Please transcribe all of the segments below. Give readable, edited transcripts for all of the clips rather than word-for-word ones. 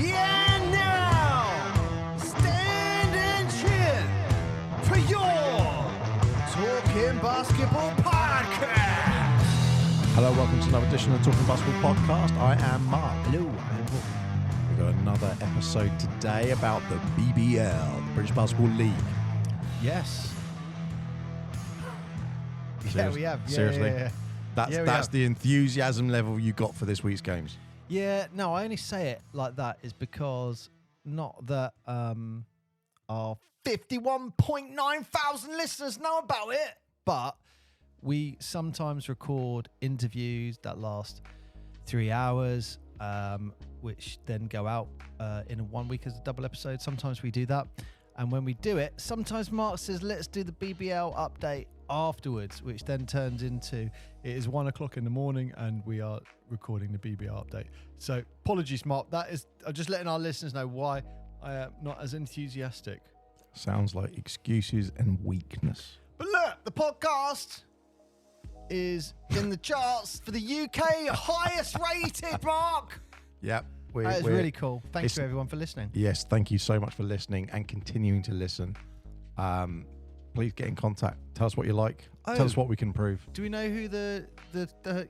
Yeah, now stand and cheer for your Talking Basketball Podcast. Hello, welcome to another edition of the Talking Basketball Podcast. I am Mark. Hello, I'm Paul. We've got another episode today about the BBL, the British Basketball League. Yes. Yeah, we have. Yeah, Seriously? Yeah. That's the enthusiasm level you got for this week's games. Yeah, no, I only say it like that is because not that our 51.9 thousand listeners know about it, but we sometimes record interviews that last 3 hours, which then go out in 1 week as a double episode. Sometimes we do that. And when we do it, sometimes Mark says, let's do the BBL update afterwards, which then turns into, it is 1 o'clock in the morning and we are recording the BBL update. So apologies, Mark. I'm just letting our listeners know why I am not as enthusiastic. Sounds like excuses and weakness. But look, the podcast is in the charts for the UK highest rated, Mark. Yep. That is really cool. Thanks to everyone for listening. Yes, thank you so much for listening and continuing to listen. Please get in contact. Tell us what you like. Tell us what we can improve. Do we know who the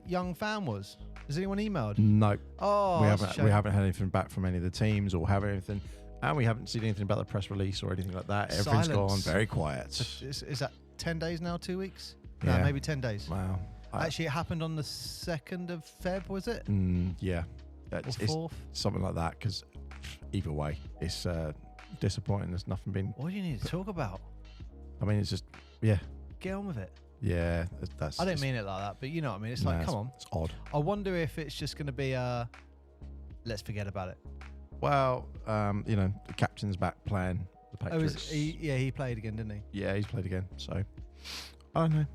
young fan was? Has anyone emailed? No. Oh, we haven't had anything back from any of the teams or have anything. And we haven't seen anything about the press release or anything like that. Everything's gone very quiet. Is that 10 days now, 2 weeks? Yeah. No, maybe 10 days. Wow. Actually, it happened on the 2nd of Feb, was it? Yeah. Or 4th? Something like that, because either way, it's disappointing. There's nothing been... What do you need to talk about? I mean, it's just, yeah. Get on with it. Yeah. I don't mean it like that, but you know what I mean. It's like, come on. It's odd. I wonder if it's just going to be let's forget about it. Well, the captain's back playing the Patriots. He played again, didn't he? Yeah, he's played again. So, I don't know.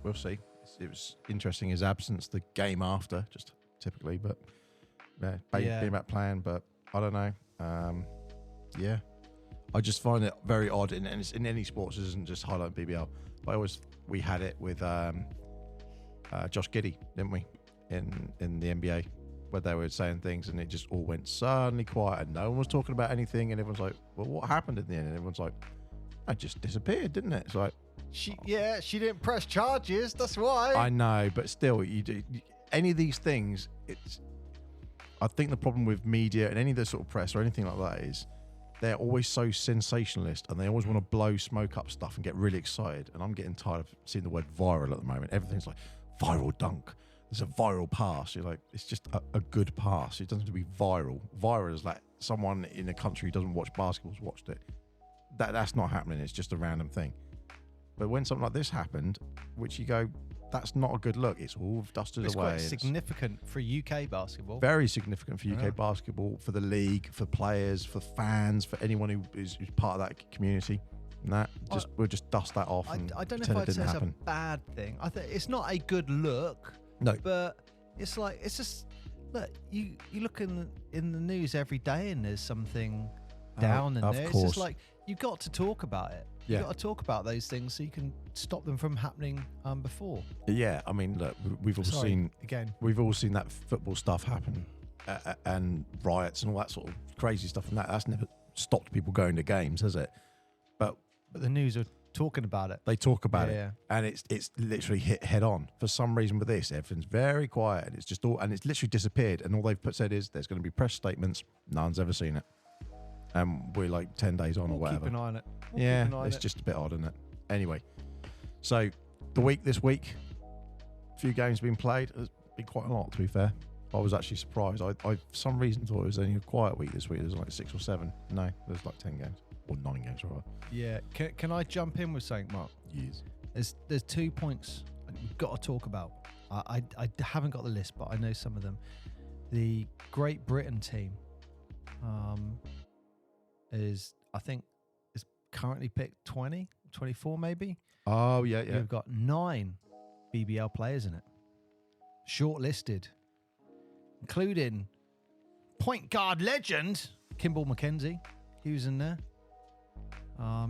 We'll see. It was interesting, his absence, the game after, just typically, but being back playing, but I don't know. Yeah. I just find it very odd, and it's in any sports. It isn't just highlight BBL. But we had it with Josh Giddey, didn't we, in the NBA, where they were saying things, and it just all went suddenly quiet, and no one was talking about anything, and everyone's like, "Well, what happened in the end?" And everyone's like, "It just disappeared, didn't it?" It's like, she didn't press charges. That's why. I know, but still, you do any of these things. I think the problem with media and any of the sort of press or anything like that is, they're always so sensationalist and they always want to blow smoke up stuff and get really excited. And I'm getting tired of seeing the word viral at the moment. Everything's like viral dunk. There's a viral pass. You're like, it's just a good pass. It doesn't have to be viral. Viral is like someone in a country who doesn't watch basketball's watched it. That's not happening. It's just a random thing. But when something like this happened, which you go, that's not a good look. It's all dusted away. It's quite significant for UK basketball. Very significant for UK basketball, for the league, for players, for fans, for anyone who is part of that community. And we'll just dust that off. I don't know if I'd say it's a bad thing. I think it's not a good look. No, but it's just look. You look in the news every day, and there's something down in there. Course. It's just like you've got to talk about it. Yeah. You've got to talk about those things so you can stop them from happening before. Yeah, I mean, look, we've all seen that football stuff happen, and riots and all that sort of crazy stuff, and that's never stopped people going to games, has it? But the news are talking about it. They talk about it, and it's literally hit head on. For some reason with this, everything's very quiet, and it's literally disappeared. And all they've said is there's going to be press statements. No one's ever seen it. And we're like 10 days on or whatever. Keep an eye on it. It's just a bit odd, isn't it? Anyway, so this week, a few games been played. There's been quite a lot, to be fair. I was actually surprised. I for some reason thought it was only a quiet week this week. There's like 6 or 7. No, there's like 10 games. Or 9 games, rather. Yeah. Can I jump in with something, Mark? Yes. There's 2 points we've got to talk about. I haven't got the list, but I know some of them. The Great Britain team is currently picked 20, 24 maybe. Oh, yeah. We've got 9 BBL players in it. Shortlisted. Including point guard legend Kimball McKenzie. He was in there.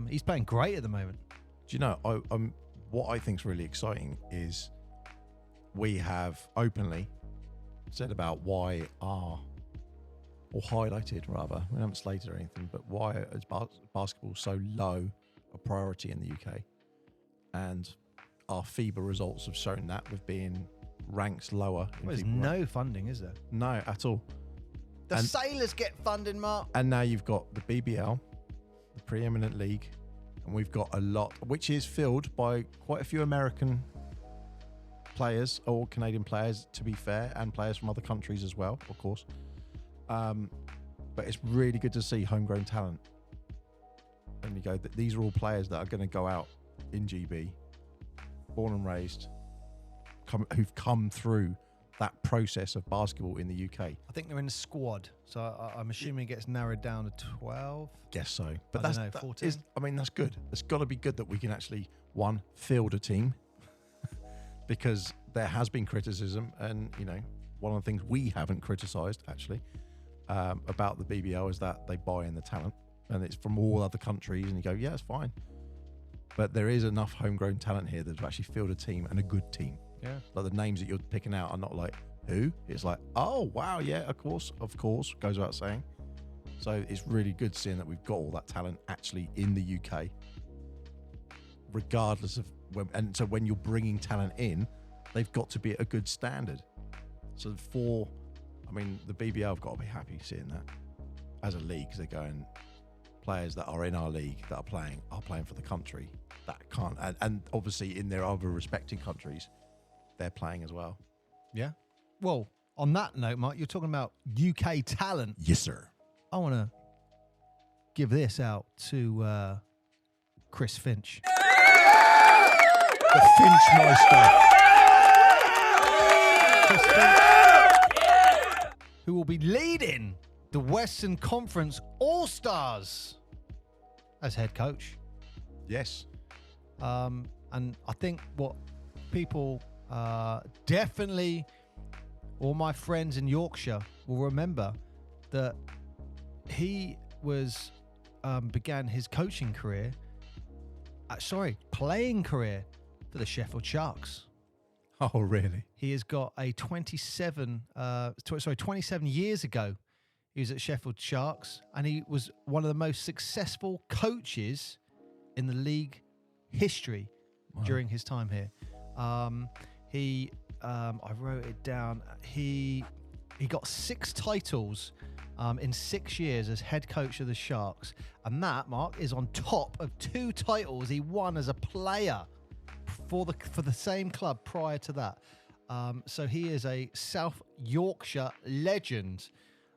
He's playing great at the moment. Do you know, what I think is really exciting is we have openly said about why our or highlighted rather. We haven't slated or anything, but why is basketball so low a priority in the UK? And our FIBA results have shown that with being ranked lower. Well, there's no funding, is there? No, at all. The Sailors get funding, Mark. And now you've got the BBL, the preeminent league, and we've got a lot, which is filled by quite a few American players or Canadian players, to be fair, and players from other countries as well, of course. But it's really good to see homegrown talent. And you go, these are all players that are going to go out in GB, born and raised, who've come through that process of basketball in the UK. I think they're in the squad, so I'm assuming it gets narrowed down to 12. Guess so, but I don't know, 14. That's good. It's got to be good that we can actually field a team, because there has been criticism, and one of the things we haven't criticised actually about the BBL is that they buy in the talent, and it's from all other countries, and you go, yeah, it's fine, but there is enough homegrown talent here that to actually field a team, and a good team. Yeah, like the names that you're picking out are not like who. It's like, oh wow, yeah, of course, goes without saying. So it's really good seeing that we've got all that talent actually in the UK, regardless of and so when you're bringing talent in, they've got to be at a good standard. So the BBL have got to be happy seeing that as a league, because they're going, players that are in our league that are playing for the country that can't, and obviously in their other respecting countries, they're playing as well. Yeah. Well, on that note, Mark, you're talking about UK talent. Yes, sir. I want to give this out to Chris Finch. The Finchmeister. Chris Finch, who will be leading the Western Conference All-Stars as head coach. Yes. And I think what people definitely, all my friends in Yorkshire will remember, that he began his coaching career, playing career for the Sheffield Sharks. Oh, really? He has got a 27 years ago, he was at Sheffield Sharks, and he was one of the most successful coaches in the league history during his time here. I wrote it down. He got 6 titles in 6 years as head coach of the Sharks, and that, Mark, is on top of 2 titles he won as a player for the same club prior to that. So he is a South Yorkshire legend.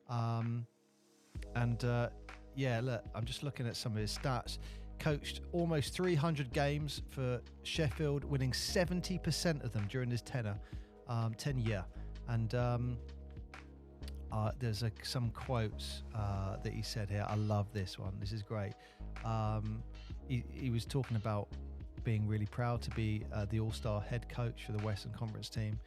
Look, I'm just looking at some of his stats. Coached almost 300 games for Sheffield, winning 70% of them during his tenure. And there's some quotes that he said here. I love this one. This is great. He was talking about being really proud to be the All-Star head coach for the Western Conference team.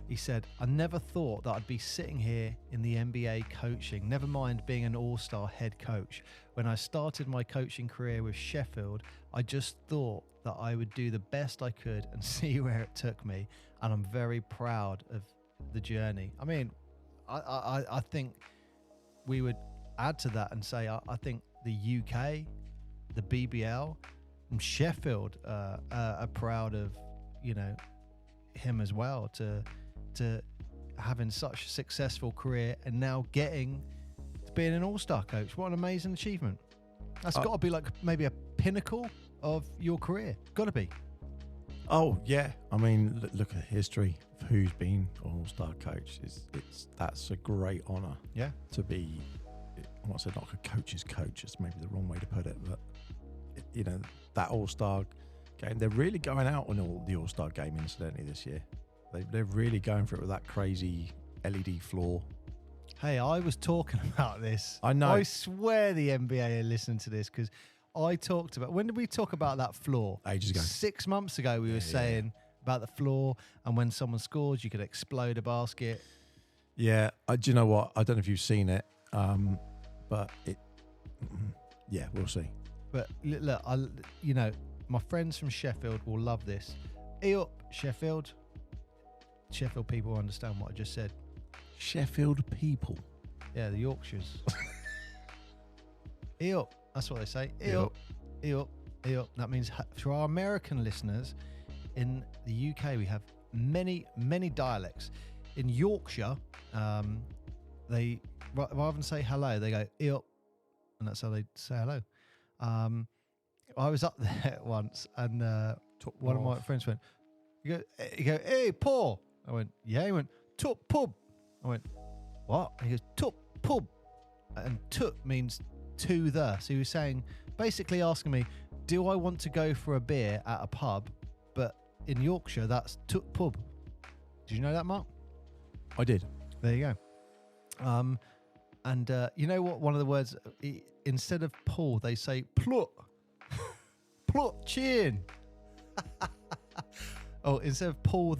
He said, I never thought that I'd be sitting here in the NBA coaching, never mind being an All-Star head coach. When I started my coaching career with Sheffield, I just thought that I would do the best I could and see where it took me. And I'm very proud of the journey. I mean, I think we would add to that and say, I think the UK, the BBL, and Sheffield are proud of, him as well, to having such a successful career and now getting to being an all-star coach. What an amazing achievement. That's got to be like maybe a pinnacle of your career. Got to be. Oh, yeah. I mean, look at history of who's been an all-star coach. That's a great honour. Yeah. To be, I want to say not a coach's coach, it's maybe the wrong way to put it, but, that all-star game, they're really going out on the all-star game, incidentally, this year. They're really going for it with that crazy LED floor. Hey, I was talking about this. I know. I swear the NBA are listening to this, because I talked about, when did we talk about that floor? Ages ago. 6 months ago, we were saying about the floor, and when someone scores, you could explode a basket. Yeah. Do you know what? I don't know if you've seen it, but we'll see. But look, my friends from Sheffield will love this. Hey up, Sheffield. Sheffield people understand what I just said. Sheffield people. Yeah, the Yorkshires. Eop. That's what they say. Eop. Eop. Eop. That means for our American listeners in the UK, we have many, many dialects. In Yorkshire, they rather than say hello, they go eop, and that's how they say hello. I was up there once, and one of my friends went, "You go, hey, Paul." I went, "Yeah." He went, "Tup pub." I went, "What?" And he goes, "Tup pub," and tup means to the. So he was saying, basically asking me, do I want to go for a beer at a pub? But in Yorkshire, that's tup pub. Did you know that, Mark? I did. There you go. And you know what? One of the words, instead of Paul, they say plut. Plut chin. Oh, instead of Paul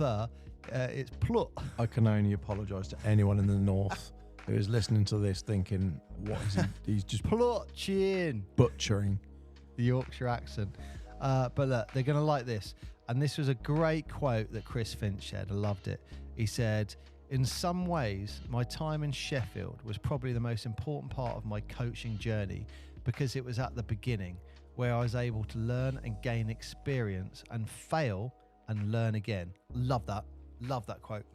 it's plut. I can only apologise to anyone in the north who is listening to this thinking, what is he? He's just Plut chin. butchering The Yorkshire accent. But look, they're going to like this. And this was a great quote that Chris Finch said. I loved it. He said, "In some ways, my time in Sheffield was probably the most important part of my coaching journey because it was at the beginning where I was able to learn and gain experience and fail and learn again." Love that. Love that quote.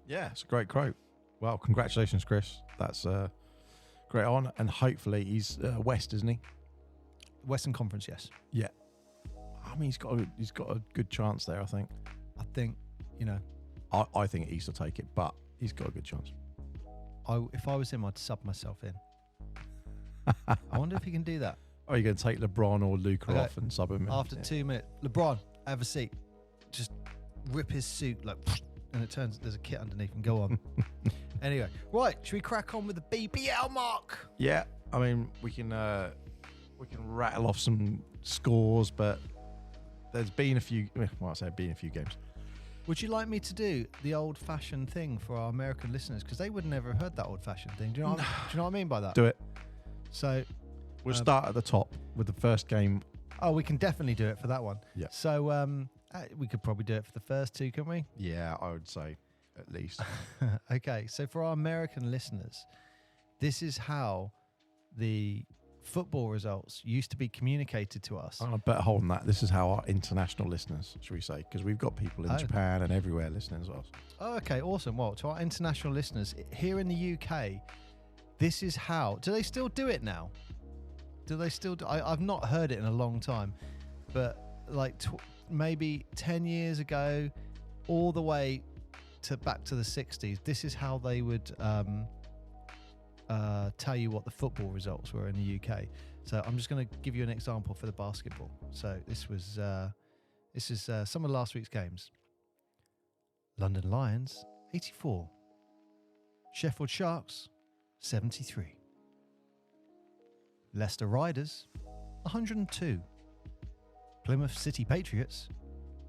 Yeah, it's a great quote. Well, congratulations, Chris. That's great on. And hopefully he's West, isn't he? Western Conference, yes. Yeah. I mean, he's got a good chance there, I think. I think, I think East will take it, but he's got a good chance. if I was him, I'd sub myself in. I wonder if he can do that. Are you going to take LeBron or Luka off and sub him in? After 2 minutes, LeBron, have a seat. Just rip his suit and it turns there's a kit underneath and go on. Anyway, right, should we crack on with the BBL, Mark? Yeah, I mean we can rattle off some scores, but there's been a few. Well, I say been a few games. Would you like me to do the old-fashioned thing for our American listeners because they would never have heard that old-fashioned thing? Do you know what I mean by that? Do it. So We'll start at the top with the first game. Oh, we can definitely do it for that one. Yeah. So we could probably do it for the first two, couldn't we? Yeah, I would say at least. Okay, so for our American listeners, this is how the football results used to be communicated to us. I better hold on that. This is how our international listeners, should we say, because we've got people in Japan and everywhere listening as well. Oh, okay, awesome. Well, to our international listeners here in the UK, this is how. Do they still do it now? Do they still do? I've not heard it in a long time, but like maybe 10 years ago, all the way to back to the 60s, this is how they would tell you what the football results were in the UK. So I'm just going to give you an example for the basketball. So this is some of last week's games. London Lions 84, Sheffield Sharks 73, Leicester Riders 102, Plymouth City Patriots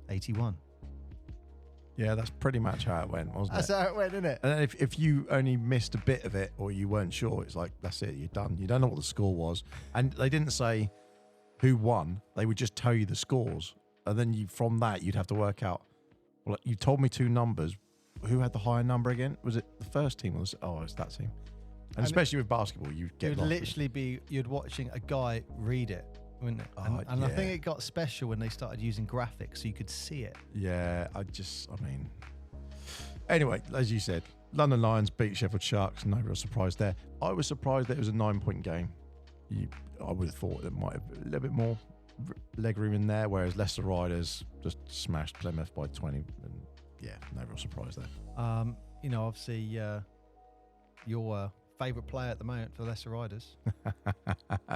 81. Yeah, that's pretty much how it went, wasn't That's how it went, isn't it? And then if you only missed a bit of it or you weren't sure, it's like, that's it, you're done. You don't know what the score was. And they didn't say who won. They would just tell you the scores. And then from that, you'd have to work out, well, you told me two numbers. Who had the higher number again? Was it the first team? Or it's that team. And especially with basketball, you'd get lost. You'd watching a guy read it, wouldn't it? And I think it got special when they started using graphics so you could see it. Yeah, Anyway, as you said, London Lions beat Sheffield Sharks. No real surprise there. I was surprised that it was a 9-point game. I would have thought there might have been a little bit more leg room in there, whereas Leicester Riders just smashed Plymouth by 20. And yeah, no real surprise there. Obviously, your favourite player at the moment for Leicester Riders,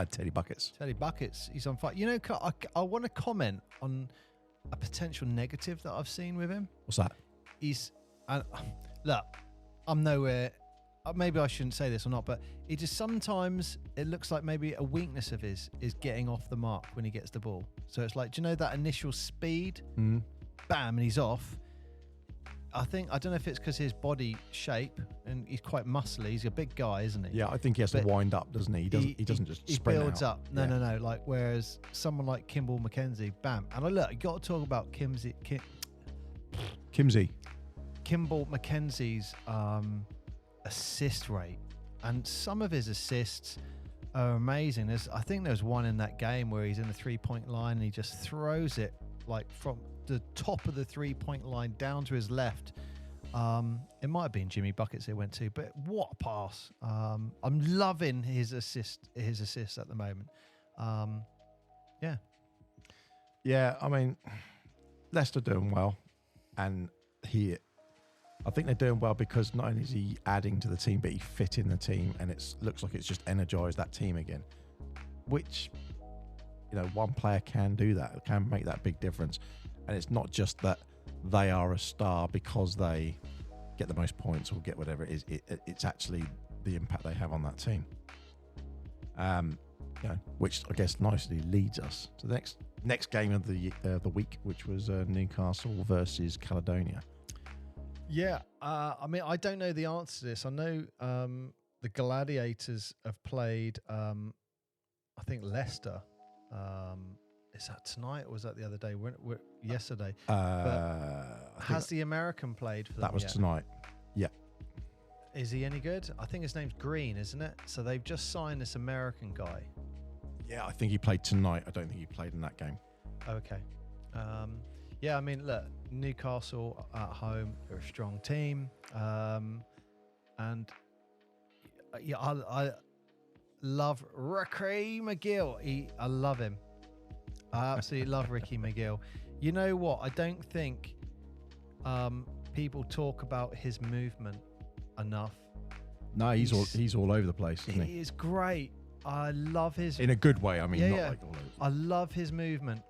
Teddy Buckets. Teddy Buckets, he's on fire. I want to comment on a potential negative that I've seen with him. What's that? Look, I'm nowhere. Maybe I shouldn't say this or not, but it just sometimes it looks like maybe a weakness of his is getting off the mark when he gets the ball. So it's like, do you know that initial speed? Bam, and he's off. I don't know if it's because his body shape, and he's quite muscly. He's a big guy, isn't he? Yeah, I think he has to wind up, doesn't he? He doesn't just sprint. He builds out. up. No. Like, whereas someone like Kimball McKenzie, bam. And look, you got to talk about Kimball McKenzie's assist rate And some of his assists are amazing. I think there's one in that game where he's in the 3-point line and he just throws it like from the top of the 3-point line down to his left. It might have been Jimmy Buckets it went to, but what a pass. I'm loving his assists at the moment. Yeah. Yeah, I mean, Leicester doing well, and I think they're doing well because not only is he adding to the team, but he fit in the team, and it looks like it's just energized that team again, which, you know, one player can do that, can make that big difference. And it's not just that they are a star because they get the most points or get whatever it is. It's actually the impact they have on that team. You know, which I guess nicely leads us to the next game of the week, which was Newcastle versus Caledonia. Yeah, I mean, I don't know the answer to this. I know the Gladiators have played, I think, Leicester. Is that tonight or was that the other day? Yesterday. Has the American played for them? That was yet? tonight. Yeah. Is he any good? I think his name's Green, isn't it? So they've just signed this American guy. Yeah, I think he played tonight. I don't think he played in that game. Okay. Yeah, I mean, look, Newcastle at home, they're a strong team. And yeah, I love Ricky McGill. I love him. I absolutely love Ricky McGill. You know what? I don't think people talk about his movement enough. No, he's all over the place, isn't he? He is great. I love his... In a good way, I mean, yeah, not yeah. like all over. I love his movement.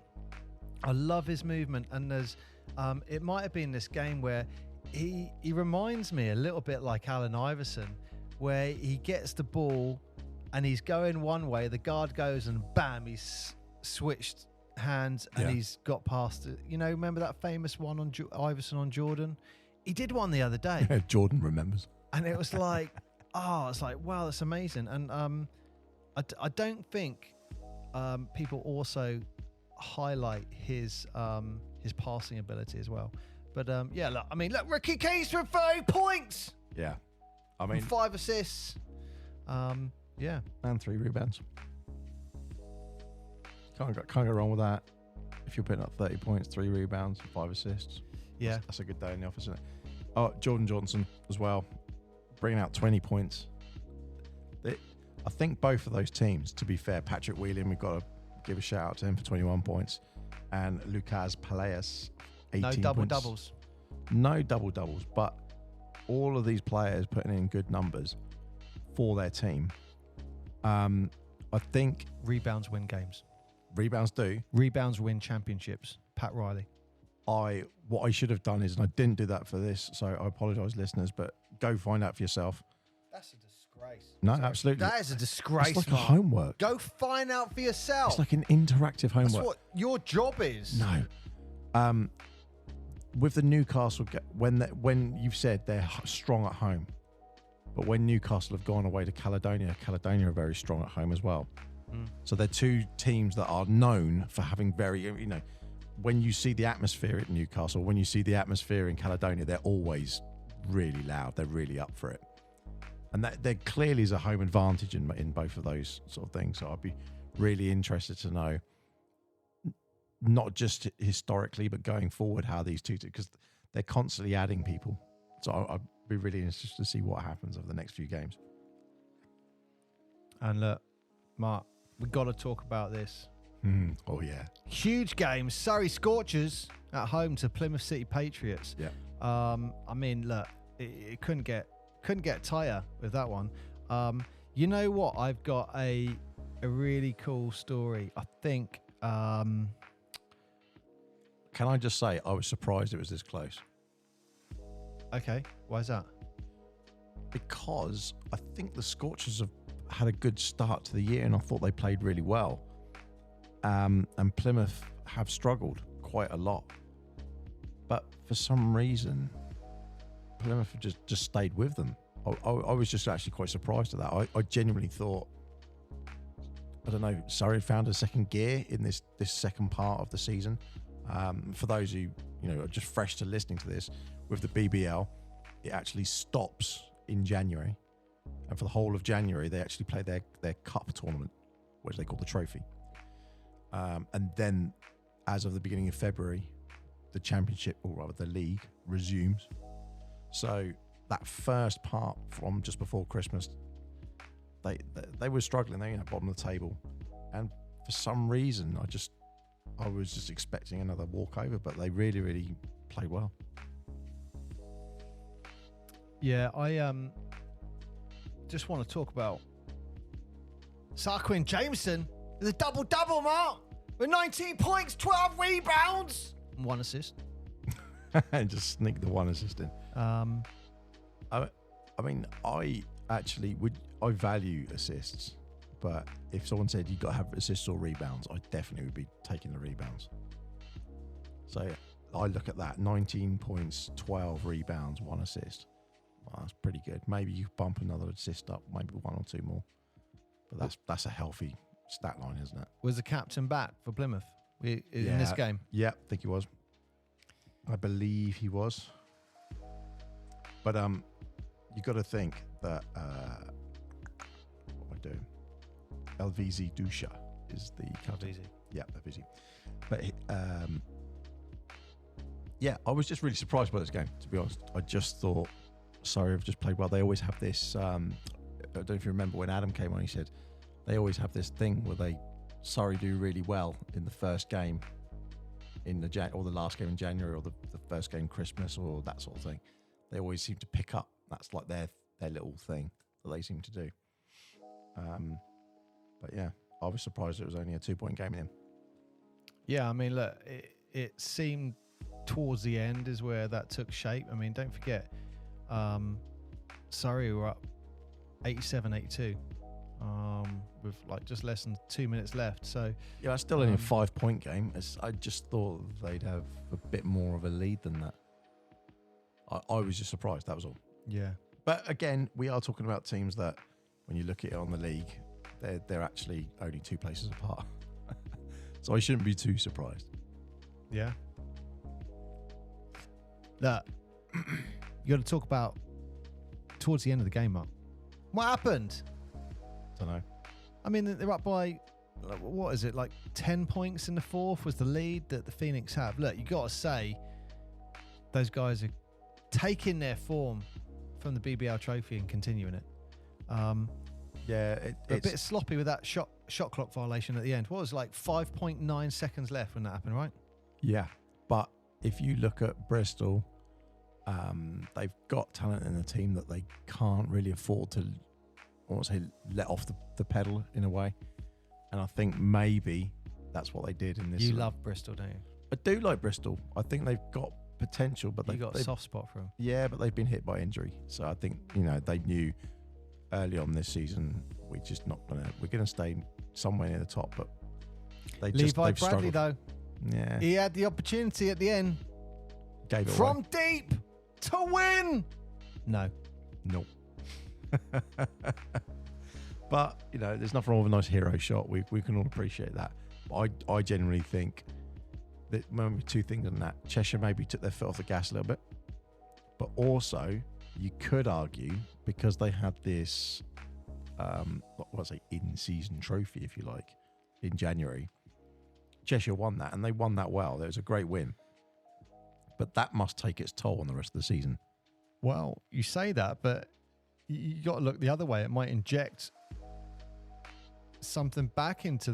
And there's... it might have been this game where he reminds me a little bit like Allen Iverson, where he gets the ball and he's going one way, the guard goes and bam, he's switched hands and he's got past it. You know, remember that famous one on Iverson on Jordan? He did one the other day. Jordan remembers. And it was like, it's like, wow, that's amazing. And I don't think people also highlight his passing ability as well. But yeah, look, I mean, look, Ricky Keys for 30 points. Yeah, I mean, 5 assists. Yeah, and 3 rebounds. Can't go wrong with that. If you're putting up 30 points, 3 rebounds, 5 assists. Yeah, that's a good day in the office, isn't it? Oh, Jordan Johnson as well, bringing out 20 points. I think both of those teams, to be fair, Patrick Whelan, we've got to give a shout out to him for 21 points, and Lucas Peleas, 18 points. No double doubles, but all of these players putting in good numbers for their team. I think rebounds win games. Rebounds do. Rebounds win championships. Pat Riley. What I should have done is, and I didn't do that for this, so I apologise, listeners, but go find out for yourself. That's a disgrace. No, absolutely. That is a disgrace. It's like a homework. Go find out for yourself. It's like an interactive homework. That's what your job is. No. With the Newcastle, when you've said they're strong at home, but when Newcastle have gone away to Caledonia are very strong at home as well. So they're two teams that are known for having very, you know, when you see the atmosphere at Newcastle, when you see the atmosphere in Caledonia, they're always really loud. They're really up for it. And that there clearly is a home advantage in both of those sort of things. So I'd be really interested to know, not just historically, but going forward, how these two, because they're constantly adding people. So I'd be really interested to see what happens over the next few games. And look, Mark, we've got to talk about this. Oh, yeah. Huge game. Surrey Scorchers at home to Plymouth City Patriots. Yeah. I mean, look, it couldn't get tighter with that one. You know what? I've got a really cool story. I think. Can I just say I was surprised it was this close? Okay. Why is that? Because I think the Scorchers have had a good start to the year, and I thought they played really well. And Plymouth have struggled quite a lot. But for some reason, Plymouth have just stayed with them. I was just actually quite surprised at that. I genuinely thought, I don't know, Surrey found a second gear in this second part of the season. For those who, you know, are just fresh to listening to this, with the BBL, it actually stops in January. And for the whole of January, they actually play their cup tournament, which they call the trophy. And then, as of the beginning of February, the championship, or rather the league, resumes. So that first part from just before Christmas, they were struggling. They were bottom of the table, and for some reason, I was just expecting another walkover, but they really, really played well. Yeah, I just want to talk about Sarquin Jameson with a double-double, Mark, with 19 points, 12 rebounds, and 1 assist. And just sneak the 1 assist in. I mean, I value assists, but if someone said you've got to have assists or rebounds, I definitely would be taking the rebounds. So I look at that, 19 points, 12 rebounds, 1 assist. Well, that's pretty good. Maybe you bump another assist up, maybe 1 or 2 more. But that's a healthy stat line, isn't it? Was the captain back for Plymouth in this game? Yeah, I think he was. I believe he was. But you got to think that what am I doing? Elvizi Dusha is the captain. Elvizi. Yeah, Elvizi. But yeah, I was just really surprised by this game, to be honest. I just thought, sorry, I've just played well. They always have this. I don't know if you remember when Adam came on. He said they always have this thing where Surrey do really well in the first game in or the last game in January, or the first game Christmas, or that sort of thing. They always seem to pick up. That's like their little thing that they seem to do. But yeah, I was surprised it was only a 2-point game in him. Yeah, I mean, look, it seemed towards the end is where that took shape. I mean, don't forget, Surrey were up 87-82 with like just less than 2 minutes left. So yeah, that's still only a 5-point game. I just thought they'd have a bit more of a lead than that. I was just surprised, that was all. Yeah. But again, we are talking about teams that, when you look at it on the league, they're actually only 2 places apart. So I shouldn't be too surprised. Yeah. Look, you got to talk about towards the end of the game, Mark. What happened? Don't know. I mean, they're up by, what is it, like 10 points in the fourth was the lead that the Phoenix have. Look, you got to say those guys are taking their form from the BBL trophy and continuing it. Yeah, it's a bit sloppy with that shot clock violation at the end. What was it, like 5.9 seconds left when that happened, right? Yeah, but if you look at Bristol, they've got talent in the team that they can't really afford to, I want to say, let off the pedal in a way. And I think maybe that's what they did in this. You love Bristol, don't you? I do like Bristol. I think they've got potential, but you got a soft spot for them. Yeah, but they've been hit by injury. So I think, they knew early on this season, we're going to stay somewhere near the top, but Levi Bradley struggled. Though. Yeah. He had the opportunity at the end. Gave it from away. Deep to win. No. Nope. But, there's nothing wrong with a nice hero shot. We can all appreciate that. But I genuinely think that maybe 2 things on that. Cheshire maybe took their foot off the gas a little bit. But also, you could argue, because they had this, in-season trophy, if you like, in January, Cheshire won that, and they won that well. It was a great win. But that must take its toll on the rest of the season. Well, you say that, but you got to look the other way. It might inject something back into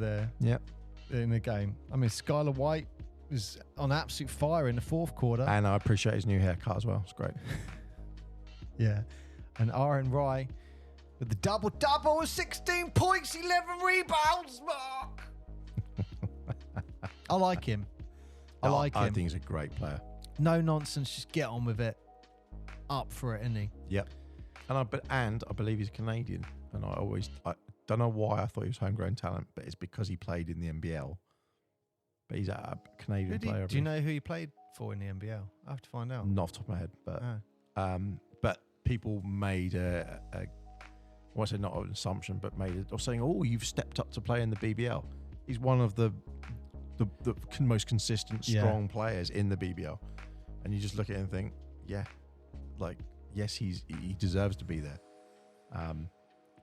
in the game. I mean, Skylar White was on absolute fire in the fourth quarter. And I appreciate his new haircut as well. It's great. Yeah. And Aaron Rye with the double-double with 16 points, 11 rebounds, Mark. I like him. I think he's a great player. No nonsense. Just get on with it. Up for it, isn't he? Yep. And I believe he's Canadian. And I don't know why I thought he was homegrown talent, but it's because he played in the NBL. But he's a Canadian player. Do you know who he played for in the NBL? I have to find out. Not off the top of my head, but people made I won't say not an assumption, but saying, "Oh, you've stepped up to play in the BBL." He's one of the most consistent, strong players in the BBL, and you just look at it and think, yes, he deserves to be there.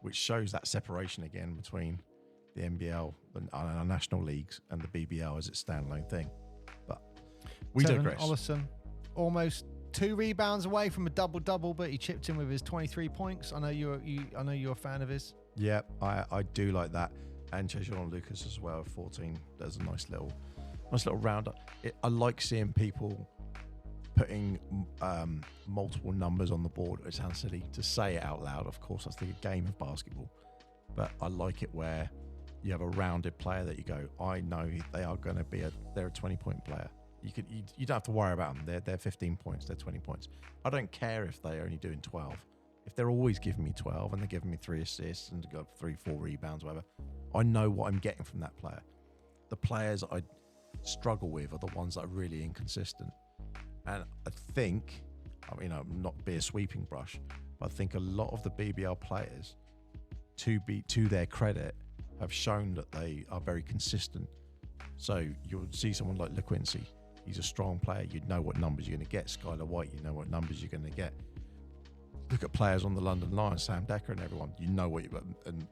which shows that separation again between the NBL and our national leagues and the BBL as its standalone thing. But we digress. Ollison, almost 2 rebounds away from a double-double, but he chipped in with his 23 points. I know you're a fan of his. Yeah, I do like that. And Chejon Lucas as well, 14. There's a nice little round. I like seeing people putting multiple numbers on the board. It sounds silly to say it out loud. Of course, that's the game of basketball. But I like it where you have a rounded player that you go, I know they are going to be they're a 20-point player. You don't have to worry about them. They're 15 points. They're 20 points. I don't care if they're only doing 12. If they're always giving me 12 and they're giving me 3 assists and got 3-4 rebounds, whatever, I know what I'm getting from that player. The players I struggle with are the ones that are really inconsistent. And I think, I'm not be a sweeping brush, but I think a lot of the BBL players, to their credit, have shown that they are very consistent. So you'll see someone like LaQuincy. He's a strong player. You know what numbers you're going to get. Skylar White, you know what numbers you're going to get. Look at players on the London Lions, Sam Decker and everyone. You know what and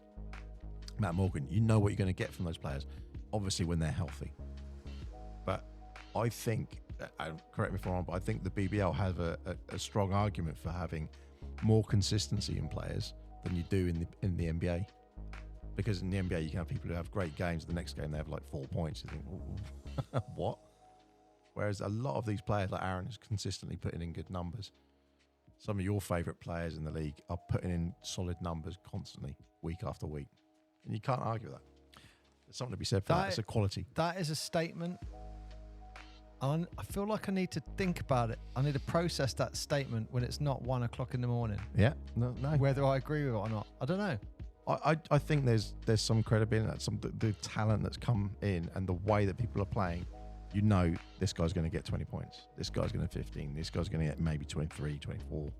Matt Morgan, you know what you're going to get from those players, obviously when they're healthy. But I think, correct me if I'm wrong, but I think the BBL has a strong argument for having more consistency in players than you do in the NBA. Because in the NBA, you can have people who have great games. The next game, they have like 4 points. You think, what? Whereas a lot of these players, like Aaron, is consistently putting in good numbers. Some of your favourite players in the league are putting in solid numbers constantly, week after week. And you can't argue with that. There's something to be said for that. It's a quality. That is a statement. I feel like I need to think about it. I need to process that statement when it's not 1 o'clock in the morning. Yeah, no. Whether I agree with it or not, I don't know. I think there's some credibility in that. The talent that's come in and the way that people are playing. You know, this guy's going to get 20 points. This guy's going to 15. This guy's going to get maybe 23, 24.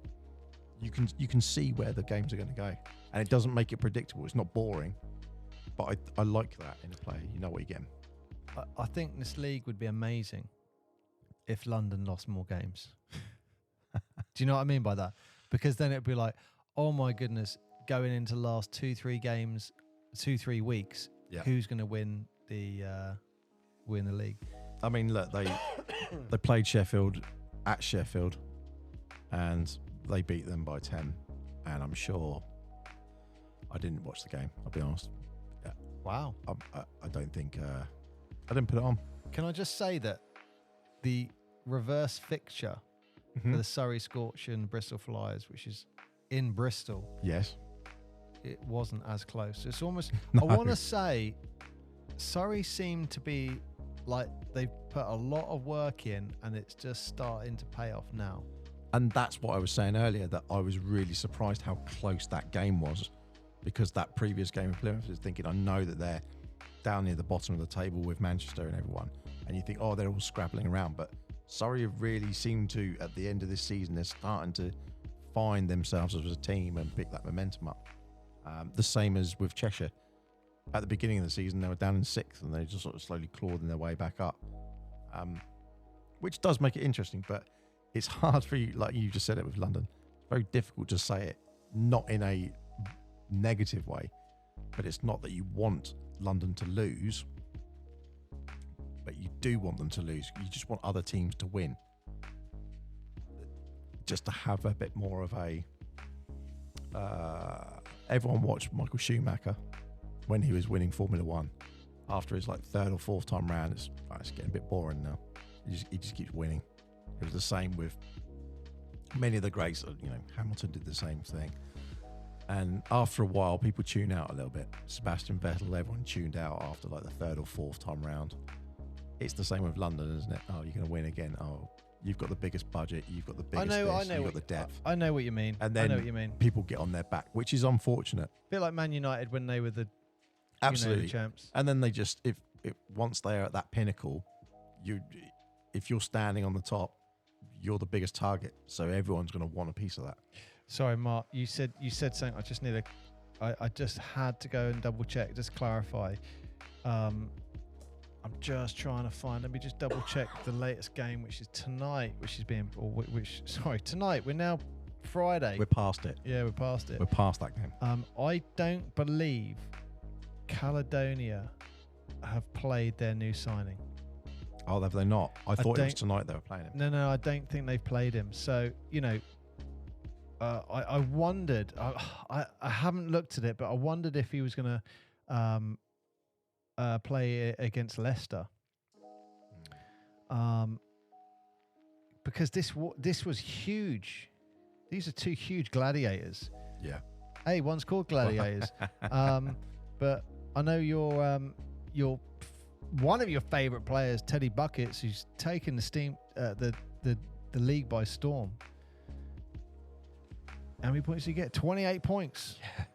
You can see where the games are going to go, and it doesn't make it predictable. It's not boring, but I like that in a player. You know what you're getting. I think this league would be amazing if London lost more games. Do you know what I mean by that? Because then it'd be like, oh my goodness, going into the last 2-3 weeks, who's going to win the league? I mean, look, they played Sheffield at Sheffield, and they beat them by 10. And I'm sure I didn't watch the game. I'll be honest. Yeah. Wow. I don't think I didn't put it on. Can I just say that the reverse fixture for the Surrey Scorch and Bristol Flyers, which is in Bristol, yes, it wasn't as close. It's almost. No. I want to say Surrey seemed to be like they put a lot of work in, and it's just starting to pay off now. And that's what I was saying earlier, that I was really surprised how close that game was, because that previous game of Plymouth is thinking, I know that they're down near the bottom of the table with Manchester and everyone, and you think, oh, they're all scrabbling around, but Surrey have really seemed to, at the end of this season, they're starting to find themselves as a team and pick that momentum up. The same as with Cheshire. At the beginning of the season, they were down in 6th, and they just sort of slowly clawing their way back up, which does make it interesting, but it's hard for you, like you just said it with London. It's very difficult to say it, not in a negative way, but it's not that you want London to lose, but you do want them to lose. You just want other teams to win, just to have a bit more of a everyone watched Michael Schumacher when he was winning Formula 1. After his like 3rd or 4th time round, it's getting a bit boring now. He just keeps winning. It was the same with many of the greats. Hamilton did the same thing. And after a while, people tune out a little bit. Sebastian Vettel, everyone tuned out after like the 3rd or 4th time round. It's the same with London, isn't it? Oh, you're going to win again. Oh, you've got the biggest budget. You've got the biggest you've got the depth. I know what you mean. And then I know what you mean. People get on their back, which is unfortunate. A bit like Man United when they were the absolutely champs. And then they just, if once they are at that pinnacle, if you're standing on the top, you're the biggest target. So everyone's going to want a piece of that. Sorry, Mark. You said something. I just had to go and double check, just clarify. I'm just trying to find. Let me just double check the latest game, which is tonight. Tonight. We're now Friday. We're past it. Yeah, we're past it. We're past that game. I don't believe Caledonia have played their new signing. Oh, have they not? I thought it was tonight they were playing him. No, I don't think they've played him. So, you know, I wondered, I haven't looked at it, but I wondered if he was going to play against Leicester. Because this was huge. These are two huge gladiators. Yeah. Hey, one's called Gladiators. But I know your one of your favourite players, Teddy Buckets, who's taken the league by storm. How many points did he get? 28 points. Yeah.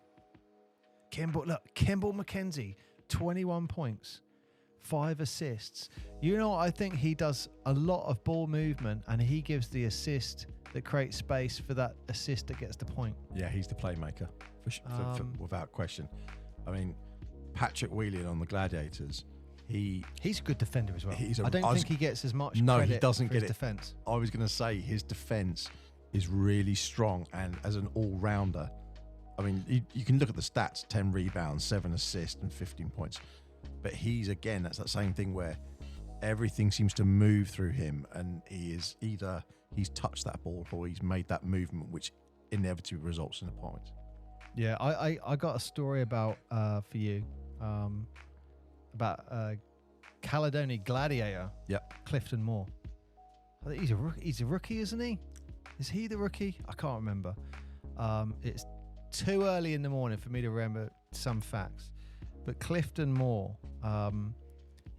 Kimball McKenzie, 21 points, 5 assists. You know what? I think he does a lot of ball movement, and he gives the assist that creates space for that assist that gets the point. Yeah, he's the playmaker, for without question. I mean, Patrick Whelan on the Gladiators, he's a good defender as well. I don't think he gets as much no, credit he doesn't for get his it. defense. I was going to say his defense is really strong, and as an all-rounder, I mean, you can look at the stats: 10 rebounds, 7 assists, and 15 points. But that's that same thing where everything seems to move through him, and he's touched that ball or he's made that movement, which inevitably results in a point. Yeah, I got a story about for you about Caledonia Gladiator. Yep. Clifton Moore. I think he's a rookie, isn't he? Is he the rookie? I can't remember. It's too early in the morning for me to remember some facts. But Clifton Moore,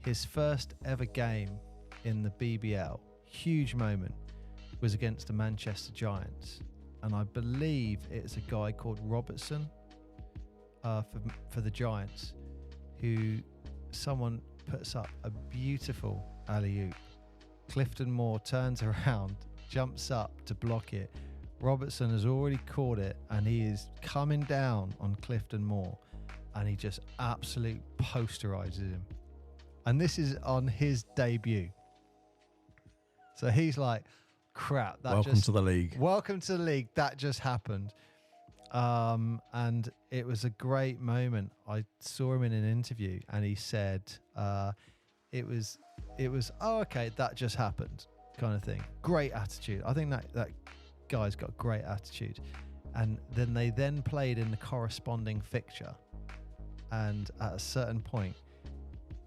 his first ever game in the BBL, huge moment, was against the Manchester Giants. And I believe it's a guy called Robertson for the Giants, who someone puts up a beautiful alley-oop. Clifton Moore turns around, jumps up to block it. Robertson has already caught it, and he is coming down on Clifton Moore, and he just absolute posterizes him. And this is on his debut. So he's like, crap. Welcome to the league. Welcome to the league. That just happened. And it was a great moment. I saw him in an interview, and he said it was, oh, okay, that just happened kind of thing. Great attitude. I think that guy's got great attitude. And then they played in the corresponding fixture. And at a certain point,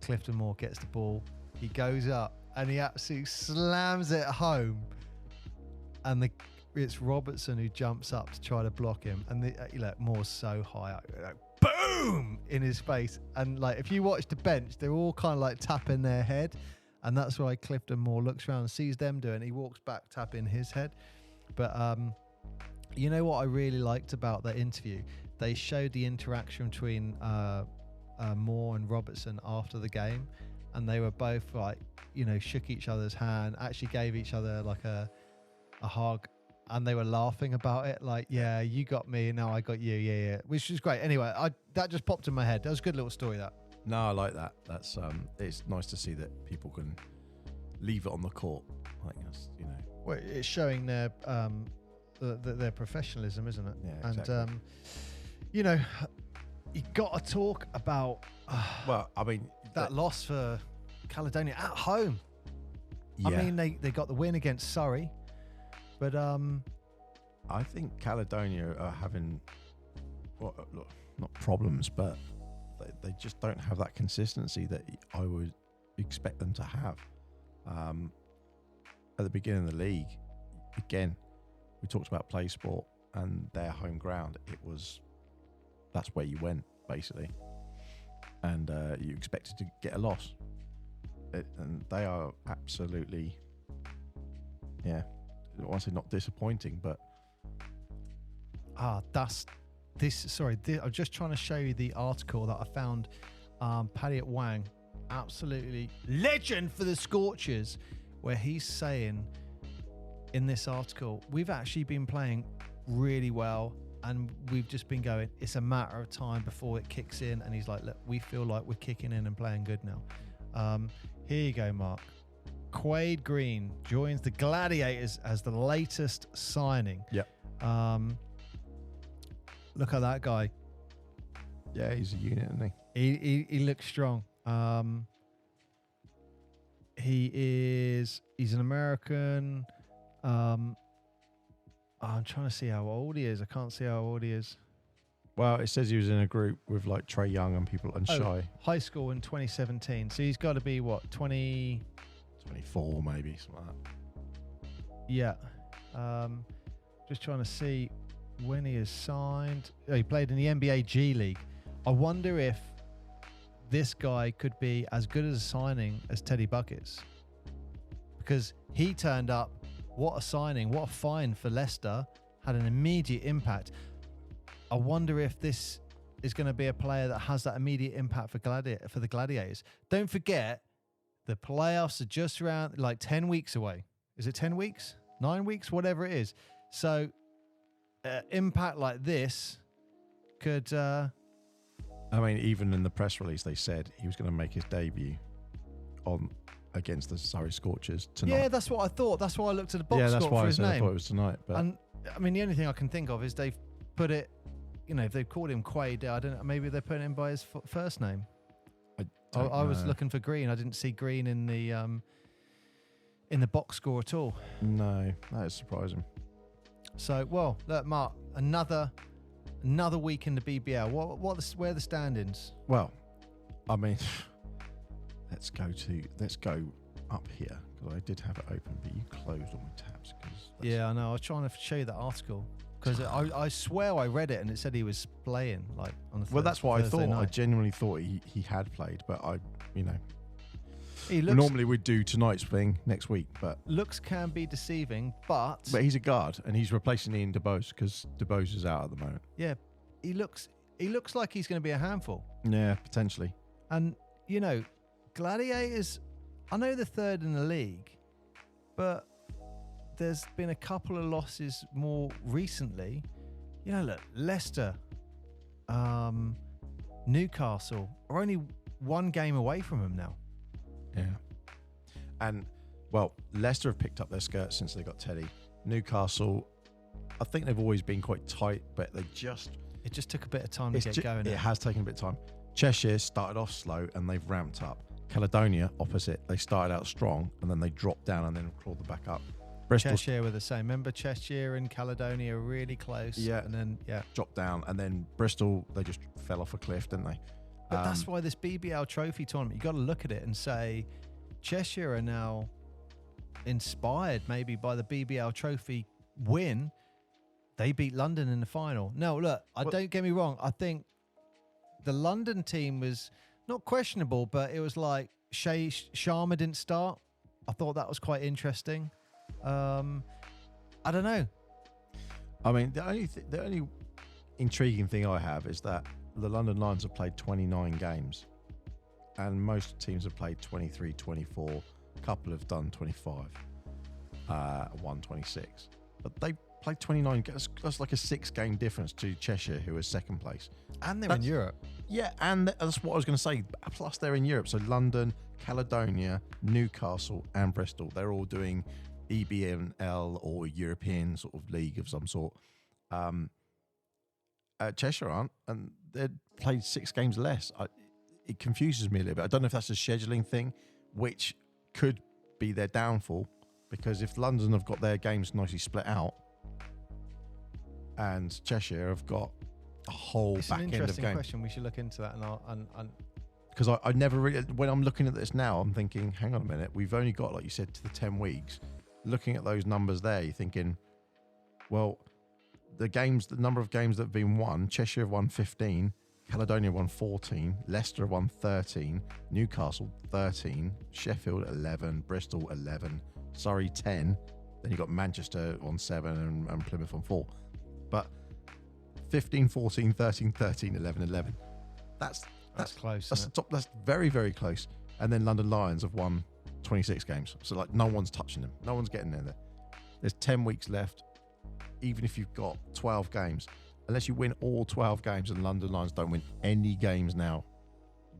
Clifton Moore gets the ball. He goes up and he absolutely slams it home. And it's Robertson who jumps up to try to block him. And Moore's so high up, boom, in his face. And if you watch the bench, they're all kind of tapping their head. And that's why Clifton Moore looks around and sees them doing it. He walks back, tapping his head. But you know what I really liked about that interview? They showed the interaction between Moore and Robertson after the game, and they were both shook each other's hand, actually gave each other a hug, and they were laughing about it, yeah, you got me, now I got you, yeah, which is great. Anyway, that just popped in my head. That was a good little story. That. No, I like that. That's it's nice to see that people can leave it on the court. Well, it's showing their professionalism, isn't it? Yeah, exactly. And you got to talk about that loss for Caledonia at home. Yeah. I mean, they got the win against Surrey, but I think Caledonia are having not problems, but they just don't have that consistency that I would expect them to have. At the beginning of the league, again, we talked about play sport and their home ground. That's where you went, basically. And you expected to get a loss. And they are absolutely, I want to say not disappointing, but... I'm just trying to show you the article that I found. Paddy at Wang, absolutely legend for the Scorchers, where he's saying in this article, we've actually been playing really well, and we've just been going, it's a matter of time before it kicks in. And he's like, look, we feel like we're kicking in and playing good now. Here you go, Mark. Quade Green joins the Gladiators as the latest signing. Yep. Look at that guy. Yeah, he's a unit, isn't He looks strong. He's an American. I'm trying to see how old he is. I can't see how old he is. Well, it says he was in a group with like Trey Young and people and Shy. High school in 2017. So he's got to be what, 20? 24 maybe, something like that. Yeah. Just trying to see when he is signed. Oh, he played in the NBA G League. I wonder if this guy could be as good as a signing as Teddy Buckets, because he turned up. What a signing! What a find for Leicester. Had an immediate impact. I wonder if this is going to be a player that has that immediate impact for the Gladiators. Don't forget, the playoffs are just around like 10 weeks away. Is it 10 weeks? 9 weeks? Whatever it is. So, impact like this could... I mean, even in the press release, they said he was going to make his debut against the Surrey Scorchers tonight. Yeah, that's what I thought. That's why I looked at the box score for his name. I thought it was tonight. But And I mean, the only thing I can think of is they've put it, if they've called him Quaid, I don't know, maybe they're putting him by his first name. I was looking for Green. I didn't see Green in the box score at all. No, that is surprising. So, well, look, Mark, another week in the BBL. Where are the standings? Well, I mean, let's go up here, because I did have it open, but you closed all my tabs. Yeah, I know. I was trying to show you that article because I swear I read it and it said he was playing like on the. Well, that's what Thursday I thought. night. I genuinely thought he had played, but He looks, normally we'd do tonight's thing next week, but looks can be deceiving, but he's a guard and he's replacing Ian DeBose because DeBose is out at the moment. yeah, he looks like he's going to be a handful. Yeah, potentially. And Gladiators, I know they're third in the league, but there's been a couple of losses more recently. Look, Leicester, Newcastle are only one game away from them now. Yeah. And, well, Leicester have picked up their skirts since they got Teddy. Newcastle, I think they've always been quite tight, but it just took a bit of time to get going. It has taken a bit of time. Cheshire started off slow and they've ramped up. Caledonia, opposite, they started out strong and then they dropped down and then crawled back up. Bristol, Cheshire were the same. Remember, Cheshire and Caledonia are really close. Yeah. And then, dropped down. And then Bristol, they just fell off a cliff, didn't they? But that's why this BBL trophy tournament, you got to look at it and say, Cheshire are now inspired maybe by the BBL trophy win. They beat London in the final. No, look, don't get me wrong. I think the London team was not questionable, but it was like Sharma didn't start. I thought that was quite interesting. I don't know. I mean, the only intriguing thing I have is that the London Lions have played 29 games and most teams have played 23, 24. A couple have done 25, 26. But they played 29 games. That's like a 6-game difference to Cheshire, who is second place. And they're in Europe. Yeah, and that's what I was going to say. Plus, they're in Europe. So London, Caledonia, Newcastle, and Bristol. They're all doing EBL or European sort of league of some sort. Cheshire aren't, and they played 6 games less. It confuses me a little bit. I don't know if that's a scheduling thing, which could be their downfall, because if London have got their games nicely split out, and Cheshire have got a whole It's back an end of interesting games. question. We should look into that. And Because I never really, when I'm looking at this now, I'm thinking, hang on a minute, we've only got, like you said, to the 10 weeks. Looking at those numbers there, you're thinking, well, the number of games that have been won, Cheshire have won 15, Caledonia won 14, Leicester won 13, Newcastle 13, Sheffield 11, Bristol 11, Surrey 10, then you've got Manchester on 7 and Plymouth on 4. But 15, 14, 13, 13, 11, 11. That's close. That's the top. That's very, very close. And then London Lions have won 26 games. So like no one's touching them. No one's getting there. There's 10 weeks left. Even if you've got 12 games, unless you win all 12 games and London Lions don't win any games now,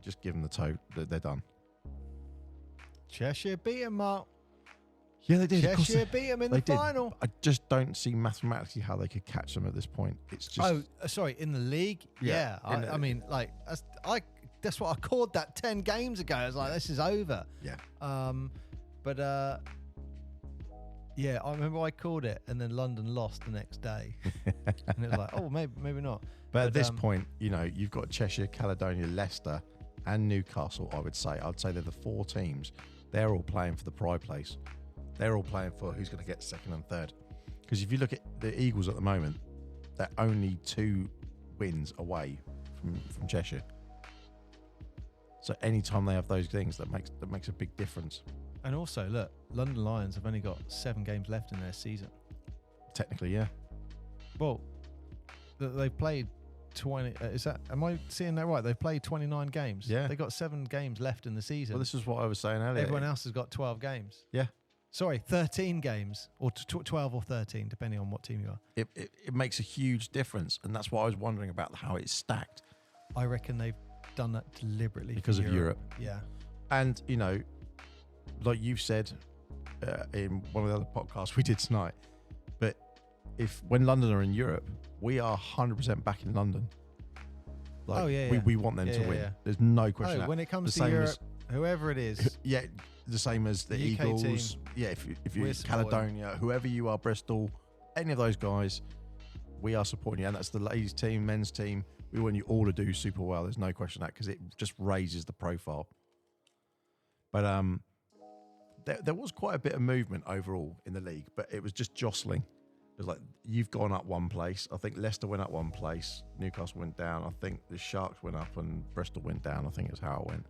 just give them the toe. They're done. Cheshire beat 'em, Mark. Yeah, they did. Cheshire beat them in the final. I just don't see mathematically how they could catch them at this point. It's just. Sorry, in the league? Yeah. I mean, like, that's what I called that 10 games ago. I was like, this is over. Yeah. Yeah, I remember I called it, and then London lost the next day. And it was like, oh, maybe not. But at this point, you've got Cheshire, Caledonia, Leicester, and Newcastle, I would say. I'd say they're the 4 teams. They're all playing for the pride place. They're all playing for who's going to get second and third. Because if you look at the Eagles at the moment, they're only 2 wins away from Cheshire. So anytime they have those things, that makes a big difference. And also, look, London Lions have only got 7 games left in their season. Technically, yeah. Well, they've played 20. Am I seeing that right? They've played 29 games. Yeah. They've got 7 games left in the season. Well, this is what I was saying earlier. Everyone else has got 12 games. Yeah. Sorry, 13 games, or 12 or 13, depending on what team you are. It makes a huge difference, and that's what I was wondering about how it's stacked. I reckon they've done that deliberately because of Europe. Yeah. And, like you've said in one of the other podcasts we did tonight, but when London are in Europe, we are 100% back in London. Like, we want them to win. Yeah. There's no question. When it comes to Europe, whoever it is. Yeah, the same as the Eagles. Team, yeah, if you're Caledonia, whoever you are, Bristol, any of those guys, we are supporting you. And that's the ladies team, men's team. We want you all to do super well. There's no question of that, because it just raises the profile. But there was quite a bit of movement overall in the league, but it was just jostling. It was like, you've gone up one place. I think Leicester went up one place. Newcastle went down. I think the Sharks went up and Bristol went down. I think it's how it went.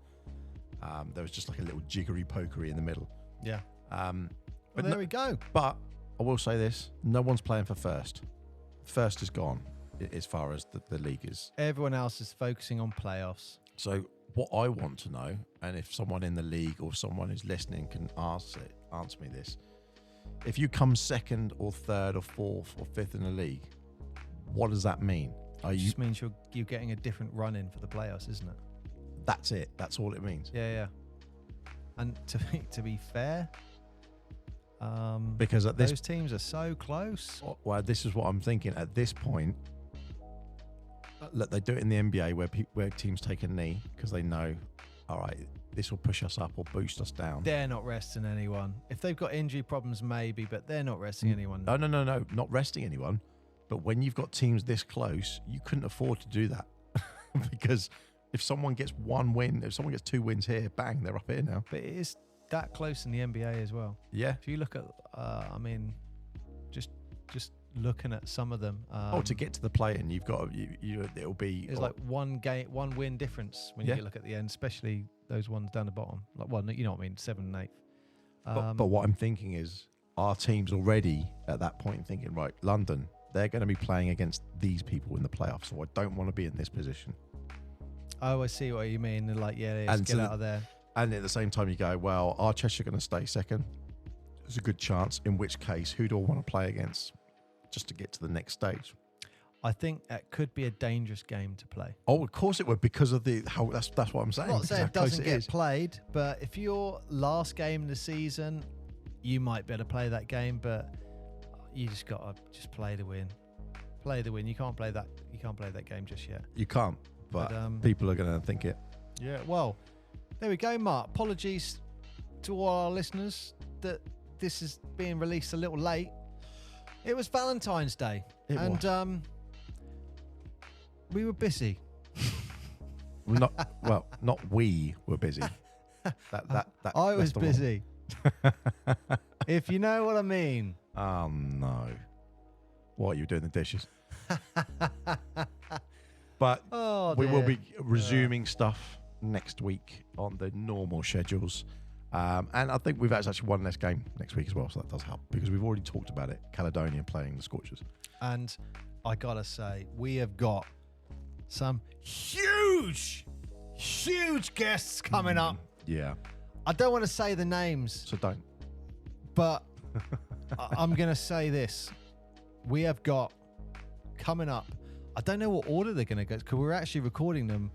There was just like a little jiggery-pokery in the middle. Yeah. But there we go. But I will say this. No one's playing for first. First is gone as far as the league is. Everyone else is focusing on playoffs. So what I want to know, and if someone in the league or someone who's listening can answer me this, if you come second or third or fourth or fifth in the league, what does that mean? It just means you're getting a different run in for the playoffs, isn't it? That's it. That's all it means. Yeah. And to be fair, because those teams are so close. Well, this is what I'm thinking. At this point, look, they do it in the NBA where teams take a knee because they know, all right, this will push us up or boost us down. They're not resting anyone. If they've got injury problems, maybe, but they're not resting anyone. No, not resting anyone. But when you've got teams this close, you couldn't afford to do that because if someone gets 1 win, if someone gets 2 wins here, bang, they're up here now. But it is that close in the NBA as well. Yeah. If you look at, just looking at some of them. To get to the play-in, you've got it'll be. It's like 1 win difference when you look at the end, especially those ones down the bottom. Like you know what I mean, 7 and 8. But what I'm thinking is, our team's already at that point thinking, right, London, they're going to be playing against these people in the playoffs, so I don't want to be in this position. Oh, I see what you mean. They're like, let's get out of there. And at the same time, you go, well, are Cheshire going to stay second? There's a good chance. In which case, who do I want to play against just to get to the next stage? I think that could be a dangerous game to play. Oh, of course it would, because of how. That's what I'm saying. I'm not saying it doesn't get played, but if your last game in the season, you might be able to play that game, but you just got to play to win. Play the win. You can't play that. You can't play that game just yet. You can't. But people are going to think it. Yeah. Well, there we go, Mark. Apologies to all our listeners that this is being released a little late. It was Valentine's Day, we were busy. Not we were busy. I was busy. If you know what I mean. Oh no! What, are you doing the dishes? But we will be resuming stuff next week on the normal schedules. And I think we've actually one less game next week as well, so that does help because we've already talked about it. Caledonia playing the Scorchers. And I got to say, we have got some huge guests coming up. Yeah. I don't want to say the names. So don't. But I'm going to say this. We have got coming up, I don't know what order they're going to go, because we're actually recording them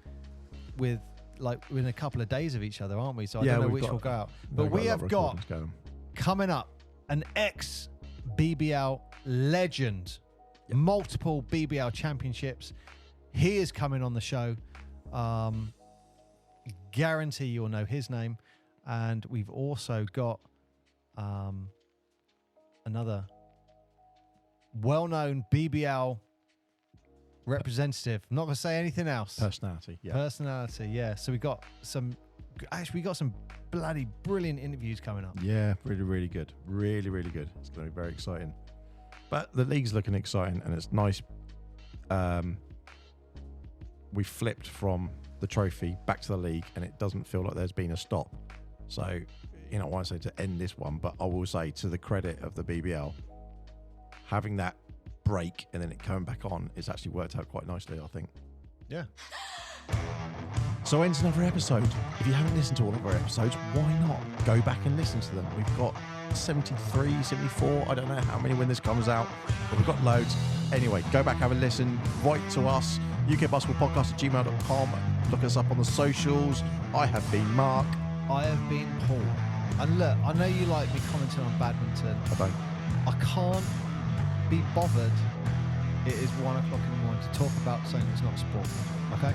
within a couple of days of each other, aren't we? So I don't know which will go out. But we have got coming up an ex-BBL legend, multiple BBL championships. He is coming on the show. Guarantee you'll know his name. And we've also got another well-known BBL representative. I'm not going to say anything else. Personality, yeah. So we got some bloody brilliant interviews coming up. Yeah, really, really good. Really, really good. It's going to be very exciting. But the league's looking exciting, and it's nice. We flipped from the trophy back to the league, and it doesn't feel like there's been a stop. So, I won't say to end this one, but I will say to the credit of the BBL, having that break and then it coming back on, it's actually worked out quite nicely, I think. Yeah. So ends another episode. If you haven't listened to all of our episodes, why not go back and listen to them? We've got 73, 74, I don't know how many when this comes out, but we've got loads. Anyway, go back, have a listen, write to us, ukbasketballpodcast@gmail.com. Look us up on the socials. I have been Mark. I have been Paul. And look, I know you like me commenting on badminton. I don't. I can't be bothered. It is 1 o'clock in the morning to talk about something that's not sport. Okay?